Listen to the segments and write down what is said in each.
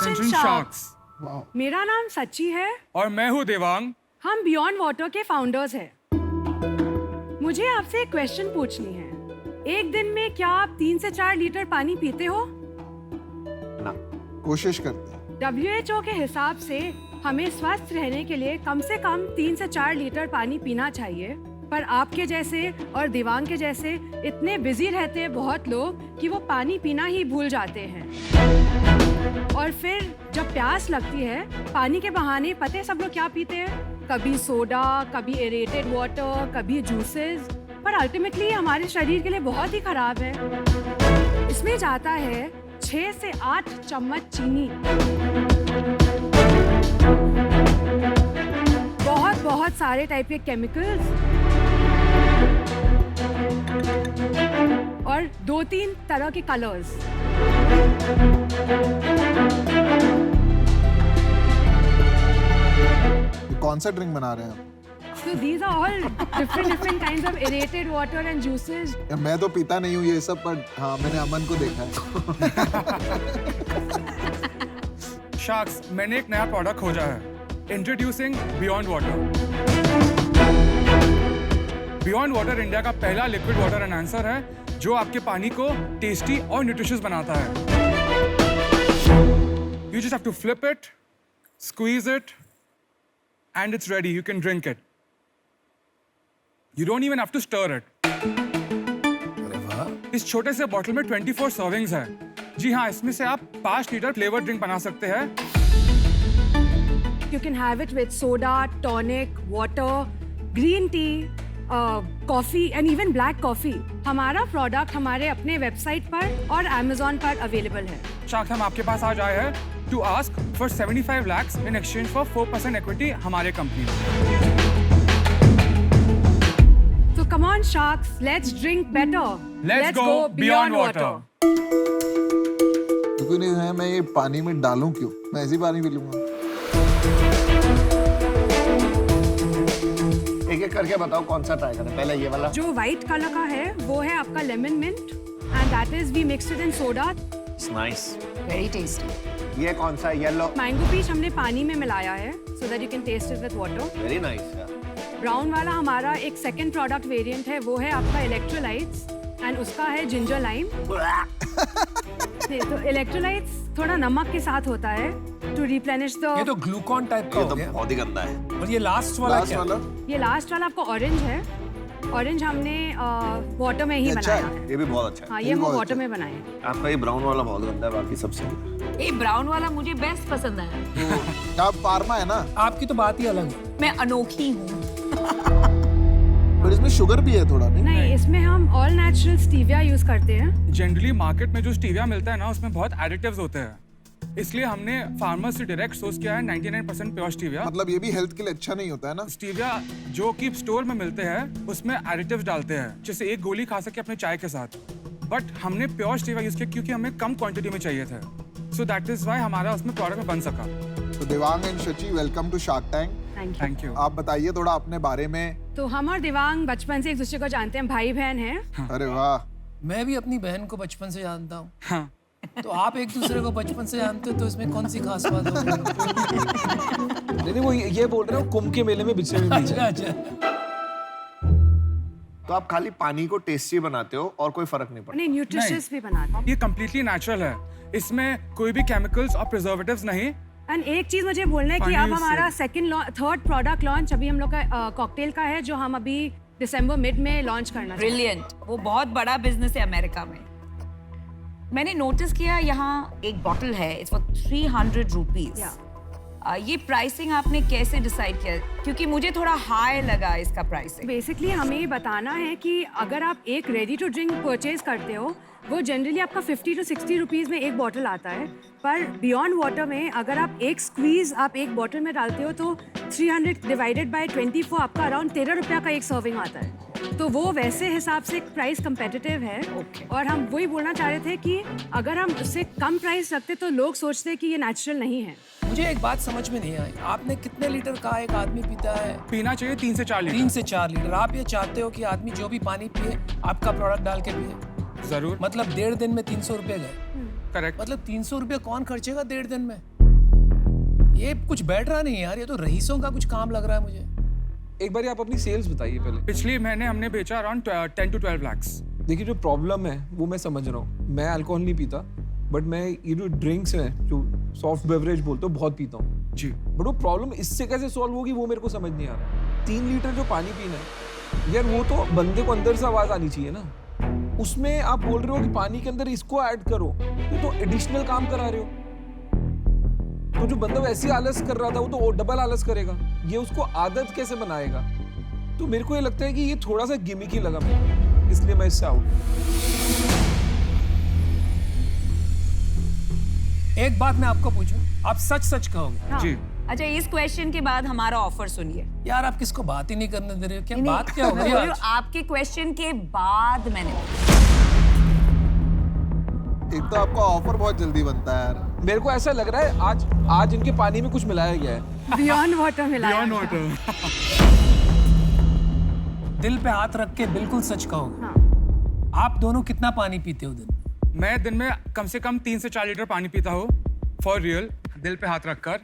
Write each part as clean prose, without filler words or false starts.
Attention sharks. मेरा नाम सच्ची है और मैं हूँ देवांग। हम बियॉन्ड वाटर के फाउंडर्स हैं। मुझे आपसे एक क्वेश्चन पूछनी है। एक दिन में क्या आप 3 से 4 लीटर पानी पीते हो? ना, कोशिश करते हैं। WHO के हिसाब से हमें स्वस्थ रहने के लिए कम से कम 3 से 4 लीटर पानी पीना चाहिए, पर आपके जैसे और दिवांग के जैसे इतने बिजी रहते हैं बहुत लोग कि वो पानी पीना ही भूल जाते हैं। और फिर जब प्यास लगती है, पानी के बहाने पता है सब लोग क्या पीते हैं? कभी सोडा, कभी एरेटेड वाटर, कभी जूसेस, पर अल्टीमेटली हमारे शरीर के लिए बहुत ही खराब है। इसमें जाता है 6 से 8 चम्मच चीनी, बहुत सारे टाइप के केमिकल्स और 2-3 तरह के कलर्स। कौन सा ड्रिंक बना रहे हैं So these are all different kinds of aerated water and juices. आप? मैं तो पीता नहीं हूँ ये सब, पर हाँ मैंने अमन को देखा है। शार्क्स, मैंने एक नया प्रोडक्ट खोजा है। Introducing beyond water. Beyond water India का पहला लिक्विड वाटर एनहांसर है जो आपके पानी को टेस्टी और न्यूट्रिशियस बनाता है। You just have to flip it, squeeze it, and it's ready. You can drink it. You don't even have to stir it. इस छोटे से बॉटल में 24 सर्विंग्स है। जी हाँ, इसमें से आप 5 लीटर फ्लेवर ड्रिंक बना सकते हैं। You can have it with soda, tonic, water, green tea, coffee and even black coffee. हमारा प्रोडक्ट हमारे अपने वेबसाइट पर और Amazon पर अवेलेबल है। शार्क्स, हम आपके पास आज आए हैं to ask for 75 lakhs in exchange for 4% equity हमारे कंपनी में। So come on sharks, let's drink better. Let's go beyond water. क्यों नहीं है, मैं ये पानी में डालूं क्यों? मैं ऐसी पानी पी लूंगा। एक एक करके बताओ कौन सा ट्राई करें। पहले ये वाला जो व्हाइट कलर का है वो है आपका lemon mint and that is we mixed it in soda. Nice, very tasty. ये कौन सा येलो? मैंगो पीच हमने पानी में मिलाया है so that you can taste it with water. Very nice. Brown वाला हमारा एक सेकंड प्रोडक्ट वेरिएंट है, वो है आपका इलेक्ट्रोलाइट्स एंड उसका है जिंजर लाइम। तो इलेक्ट्रोलाइट्स थोड़ा नमक के साथ होता है टू रिप्लेनिश द। ये तो ग्लूकॉन टाइप का ये हो तो गया। बहुत ही गंदा है। और ये लास्ट वाला लास्ट क्या? वाला ये लास्ट वाला आपका ऑरेंज है। ऑरेंज हमने वाटर में ही ये अच्छा बनाया है। है। ये भी बहुत अच्छा है। हाँ, ये ये हम बहुत वाटर अच्छा में बनाए हैं। आपका ये ब्राउन वाला बहुत गंदा है, बाकी सबसे ये ब्राउन वाला मुझे बेस्ट पसंद आया। आप फार्मा है ना, आपकी तो बात ही अलग है। मैं अनोखी हूँ। पर इसमें शुगर भी है थोड़ा, नहीं? नहीं, इसमें हम ऑल नेचुरल स्टीविया यूज करते हैं। जनरली मार्केट में जो स्टीविया मिलता है ना, उसमें बहुत एडिटिव्स होते हैं। इसलिए हमने फार्मर से डायरेक्ट सोर्स किया है 99% प्योर स्टीविया। मतलब ये भी हेल्थ के लिए अच्छा नहीं होता है ना? स्टीविया जो कि स्टोर में मिलते हैं उसमें एडिटिव्स डालते हैं, जैसे एक गोली खा सके अपने चाय के साथ। बट हमने प्योर स्टीविया यूज किया क्योंकि हमें कम क्वांटिटी में चाहिए थे। सो दैट इज व्हाई हमारा उसमें प्रोडक्ट में बन सका। तो Devang and Shachi, welcome to Shark Tank. Thank you. आप बताइए थोड़ा अपने बारे में। तो हम और दिवांग बचपन से एक दूसरे को जानते हैं, भाई बहन हैं। अरे वाह, मैं भी अपनी बहन को बचपन से जानता हूँ। हाँ, तो आप एक दूसरे को बचपन से जानते हो तो इसमें कौन सी खास बात हो? नहीं वो ये बोल रहे हो कुंभ के मेले में बिछड़े हुए बीच अच्छा अच्छा। तो आप खाली पानी को टेस्टी बनाते हो और कोई फर्क नहीं पड़ता? नहीं, न्यूट्रिशियस भी बनाते हैं। ये कम्प्लीटली नेचुरल है। इसमें कोई भी केमिकल्स और प्रिजर्वेटिव्स नहीं। एंड एक चीज मुझे बोलना है कि पानी अब से- हमारा थर्ड प्रोडक्ट लॉन्च अभी हम लोग का कॉकटेल का है, जो हम अभी दिसंबर मिड में लॉन्च करना चाहते हैं। ब्रिलियंट। वो बहुत बड़ा बिजनेस है अमेरिका में। मैंने नोटिस किया यहाँ एक बॉटल है, इट्स फॉर 300 रुपीज। Yeah. ये प्राइसिंग आपने कैसे डिसाइड किया? क्योंकि मुझे थोड़ा हाई लगा इसका प्राइसिंग। बेसिकली हमें ये बताना है कि अगर आप एक रेडी टू ड्रिंक परचेज करते हो, वो जनरली आपका 50 to 60 रुपीज़ में एक बॉटल आता है। पर बियॉन्ड वाटर में अगर आप एक स्क्वीज़ आप एक बॉटल में डालते हो तो 300 डिवाइडेड बाय 24 आपका अराउंड 13 रुपया का एक सर्विंग आता है। तो वो वैसे हिसाब से प्राइस कंपेटिटिव है। और हम वही बोलना चाह रहे थे कि अगर हम उससे कम प्राइस रखते तो लोग सोचते कि ये नेचुरल नहीं है। मुझे एक बात समझ में नहीं आई, आपने कितने लीटर का एक आदमी पीता है? पीना चाहिए 3 से 4 लीटर। 3 से 4 लीटर। आप ये चाहते हो कि आदमी जो भी पानी पिए आपका प्रोडक्ट डाल के पिए? जरूर। मतलब 1.5 दिन में 300 रुपए गए। करेक्ट। मतलब 300 रुपए कौन खर्चेगा 1.5 दिन में? ये कुछ बैठ रहा नहीं है यार, ये तो रईसों का कुछ काम लग रहा है मुझे। एक बार आप अपनी सेल्स बताइए पहले। पिछले महीने हमने बेचा अराउंड 10 to 12 lakhs। देखिए जो प्रॉब्लम है वो मैं समझ रहा हूँ, मैं अल्कोहल नहीं पीता, बट मैं ये जो ड्रिंक्स हैं जो सॉफ्ट बेवरेज बोलते हो बहुत पीता हूँ जी। बट वो प्रॉब्लम इससे कैसे सॉल्व होगी वो मेरे को समझ नहीं आ रहा। 3 लीटर जो पानी पीना है यार, वो तो बंदे को अंदर से आवाज आनी चाहिए ना। उसमें आप बोल रहे हो कि पानी के अंदर इसको ऐड करो, तो एडिशनल काम करा रहे हो। तो जो बंदा वैसे ही आलस कर रहा था वो तो डबल आलस करेगा, ये उसको आदत कैसे बनाएगा। तो मेरे को ये लगता है कि ये थोड़ा सा गिमिकी लगा मुझे, इसलिए मैं इससे आउट। एक बात मैं आपको पूछूं, आप सच सच कहोगे? जी। अच्छा, इस क्वेश्चन के बाद हमारा ऑफर सुनिए। यार आप किसको बात ही नहीं करने दे रहे हो, क्या नहीं, बात क्या हो मैं गई बोल रही आज? हूँ, आपके क्वेश्चन के बाद मैंने एक तो आपका ऑफर बहुत जल्दी बनता है यार। मेरे को ऐसा लग रहा है आज इनके पानी में कुछ मिलाया गया है। बियॉन्ड वाटर मिलाया Beyond था। water। दिल पे हाथ रख के बिल्कुल सच कहोगे? हाँ। आप दोनों कितना पानी पीते हो दिन में? मैं दिन में कम से कम 3 से 4 लीटर पानी पीता हूँ, फॉर रियल, दिल पे हाथ रखकर।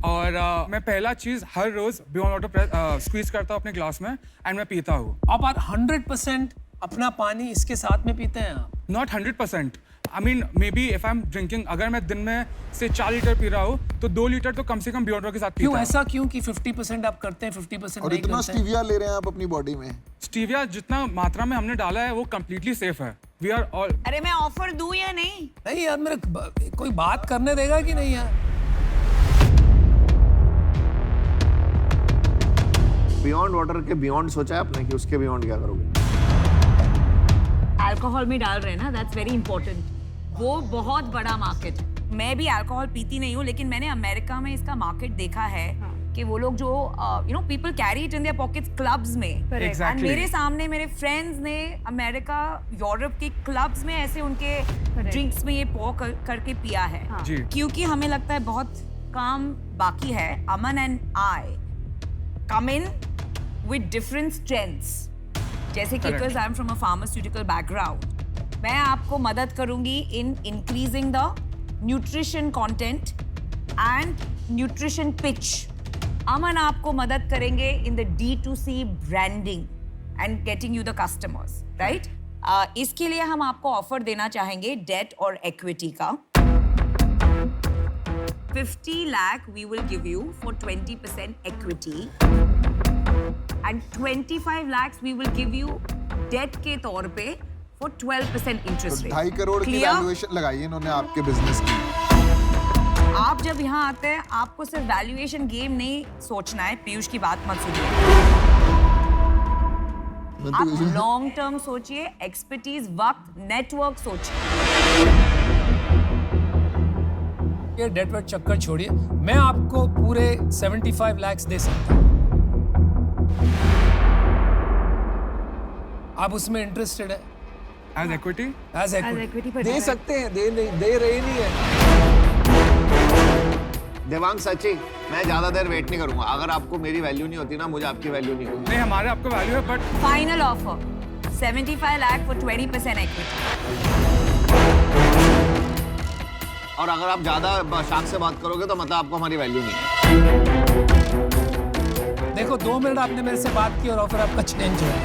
और मैं पहला चीज हर रोज बियॉन्ड वाटर स्क्वीज करता हूँ अपने ग्लास में एंड मैं पीता हूँ। आप 100% अपना पानी इसके साथ में पीते हैं आप? Not 100%। I mean may be if I am drinking, अगर मैं दिन में से 4 लीटर पी रहा हूँ तो 2 लीटर तो कम से कम बियॉन्ड वाटर के साथ पीता क्यों हूँ। ऐसा क्यों कि 50% आप करते हैं 50% और नहीं इतना करते हैं? स्टीविया ले रहे हैं आप अपनी बॉडी में। स्टीविया जितना मात्रा में हमने डाला है वो कम्प्लीटली सेफ है। We are all. अरे मैं ऑफर दूं या नहीं? नहीं यार, मेरे कोई बात करने देगा कि नहीं यार? बियॉन्ड वाटर के बियॉन्ड सोचा है आपने कि उसके बियॉन्ड क्या करोगे? अल्कोहल में डाल रहे हैं ना, दैट्स वेरी इंपॉर्टेंट। वो बहुत बड़ा मार्केट है। मैं भी अल्कोहल पीती नहीं हूँ, लेकिन मैंने अमेरिका में इसका मार्केट देखा है कि वो लोग जो people carry it in their pockets clubs में। Correct. Exactly. And मेरे सामने मेरे फ्रेंड्स ने अमेरिका यूरोप के क्लब्स में ऐसे उनके ड्रिंक्स में ये पॉ करके पिया है। हाँ। जी। क्योंकि हमें लगता है बहुत काम बाकी है। Aman and I come in with different strengths, जैसे कि Correct. because I'm from a pharmaceutical background, मैं आपको मदद करूंगी in increasing the nutrition content and nutrition pitch. अमन आपको मदद करेंगे in the D2C branding and getting you the customers, right? इसके लिए हम आपको ऑफर देना चाहेंगे डेट और इक्विटी का। 50 lakh we will give you for 20% equity and 25 lakhs we will give you debt के तौर पे for 12% interest तो rate। 2.5 करोड़ की Clear? वैल्यूएशन लगाई है इन्होंने आपके बिजनेस की। आप जब यहाँ आते हैं आपको सिर्फ वैल्यूएशन गेम नहीं सोचना है। पीयूष की बात मत सुनिए, मैं तो आप ये- लॉन्ग टर्म सोचिए, एक्सपर्टीज, वक्त, नेटवर्क सोचिए। ये डेट वेट चक्कर छोड़िए, मैं आपको पूरे 75 लाख दे सकता हूँ। आप उसमें इंटरेस्टेड है? As equity. As As equity equity पर दे direct- सकते हैं, दे रहे नहीं है। देवांग सच्ची, मैं ज्यादा देर वेट नहीं करूंगा। अगर आपको मेरी वैल्यू नहीं होती ना, मुझे आपकी वैल्यू नहीं होगी। नहीं, हमारे आपको वैल्यू है but final offer 75 lakh for 20% equity। और अगर आप ज्यादा शाख से बात करोगे तो मतलब आपको हमारी वैल्यू नहीं है। देखो 2 मिनट आपने मेरे से बात की और ऑफर आपका चेंज हुआ।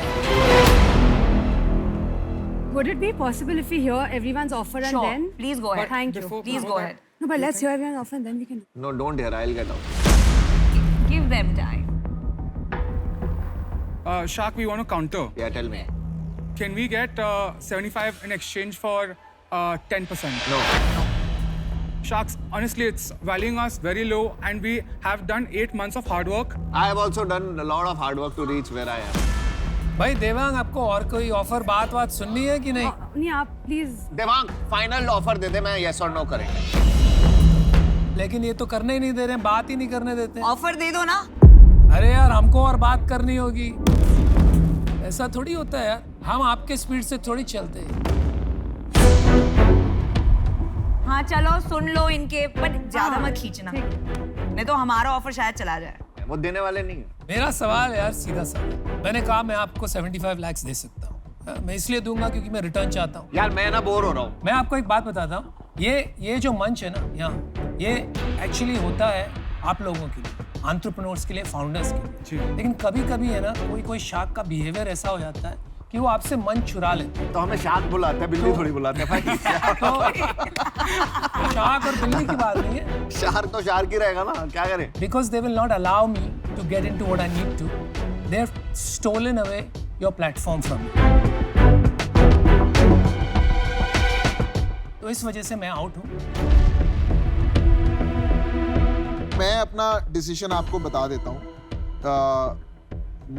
Would it be possible if we hear everyone's offer and Sure, then? please go ahead. Thank you. Before- Please go ahead. No, but let's hear everyone's offer and then we can. No don't hear, I will get out. Give them time. Shark, we want to counter. या tell me. Can we get 75 in exchange for 10%? No. Sharks, honestly, it's valuing us very low, and we have done 8 months of hard work. I have also done a lot of hard work to reach where I am. भाई देवांग, आपको और कोई offer बात सुननी है कि नहीं? नहीं आप प्लीज देवांग, फाइनल ऑफर दे दे, मैं यस और नो करेंगे। लेकिन ये तो करने ही नहीं दे रहे हैं, बात ही नहीं करने देते हैं। ऑफर दे दो ना। अरे यार, हमको और बात करनी होगी। ऐसा थोड़ी होता है यार, हम आपके स्पीड से थोड़ी चलते हैं। हाँ चलो सुन लो इनके, बट ज्यादा मत खींचना, नहीं तो हमारा ऑफर शायद चला जाए। वो देने वाले नहीं है। मेरा सवाल यार सीधा सा, मैंने कहा मैं आपको 75 लाख दे सकता हूँ। मैं इसलिए दूंगा क्योंकि मैं रिटर्न चाहता हूँ। यार मैं ना बोर हो रहा हूँ। मैं आपको एक बात बताता हूँ, ये जो मंच है ना यहाँ, ये एक्चुअली होता है आप लोगों के लिए, एंटरप्रेन्योर्स के लिए, फाउंडर्स के जी। लिए। लेकिन कभी कभी है ना, कोई कोई शार्क का बिहेवियर ऐसा हो जाता है कि वो आपसे मन चुरा लेते हैं। तो हमें शार्क बुलाते हैं, बिल्ली थोड़ी बुलाते हैं भाई। तो शार्क और बिल्ली की बात नहीं है, शार्क तो शार्क ही रहेगा ना, क्या करें? because they will not allow me to get into what I need to. They've stolen away your platform from me. तो इस वजह से मैं आउट हूँ। मैं अपना डिसीजन आपको बता देता हूँ।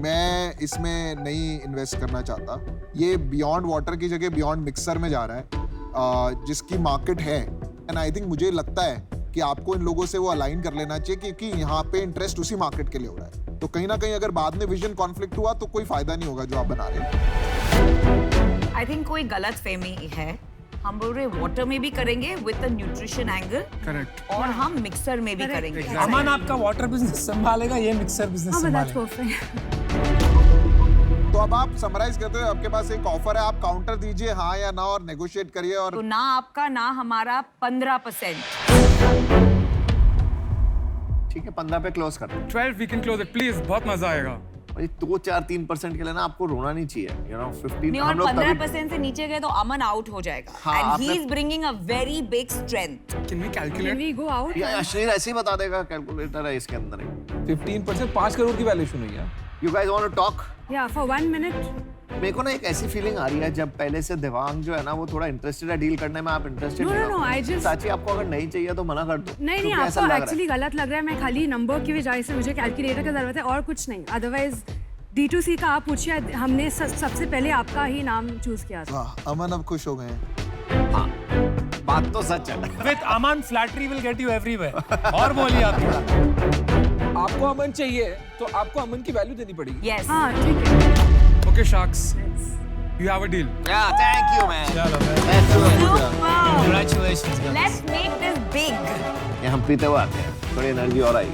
मैं इसमें नहीं इन्वेस्ट करना चाहता। ये बियॉन्ड वाटर की जगह बियॉन्ड मिक्सर में जा रहा है, जिसकी मार्केट है। एंड आई थिंक मुझे लगता है कि आपको इन लोगों से वो अलाइन कर लेना चाहिए, क्योंकि यहाँ पे इंटरेस्ट उसी मार्केट के लिए हो रहा है। तो कहीं ना कहीं अगर बाद में विजन कॉन्फ्लिक्ट हुआ तो कोई फायदा नहीं होगा जो आप बना रहे हैं। आई थिंक कोई गलत फहमी है। हम बोल रहे वाटर में भी करेंगे with the nutrition angle, correct. और हम मिक्सर में भी Correct. करेंगे। अमन आपका वाटर बिजनेस संभालेगा, ये mixer business Oh, but that's संभालेगा। perfect. तो अब आप समराइज करते हो, आपके पास एक ऑफर है, आप काउंटर दीजिए हाँ या ना और नेगोशिएट करिए। और तो ना आपका ना हमारा 15%। ठीक है, 15 पे क्लोज कर दो। 12 we can close it please, बहुत मजा आएगा। भाई 2-4-3% के लिए ना आपको रोना नहीं चाहिए, यू नो 15 नहीं, और 15% से नीचे गए तो अमन आउट हो जाएगा। हाँ, एंड ही आपने- is bringing a very big strength. Can we Can calculate? we go out? या अश्विन ऐसे ही बता देगा, कैलकुलेटर है इसके अंदर। 15% 5 करोड़ की वैल्यूएशन हुई है। You guys want to talk? Yeah, for 1 minute. मेरे को ना एक ऐसी फीलिंग आ रही है, जब पहले से देवांग जो है ना वो थोड़ा इंटरेस्टेड है डील करने में, आप इंटरेस्टेड No, नहीं no, हो। no, I just- चाची आपको अगर नहीं चाहिए तो मना कर दो। नहीं नहीं, क्योंकि ऐसा आपको लग रहा है। एक्चुअली गलत लग रहा है। मैं खाली नंबर की वजह से मुझे कैलकुलेटर की जरूरत है और कुछ नहीं। अदरवाइज D2C का आप पूछिए, हमने सबसे पहले आपका ही नाम चूज किया था। वाह, अमन अब खुश हो गए हैं। बात तो सच है। With Aman, flattery will get you everywhere. और बोलिए आप थोड़ा। आपको अमन चाहिए तो आपको अमन की वैल्यू देनी पड़ेगी। यस। हाँ ठीक है। Okay sharks, you have a deal. या थैंक यू मैन। चलो man. Let's do it. Super. Congratulations guys. Let's make this big. ये हम पीते हुए आते हैं, थोड़ी एनर्जी और आई।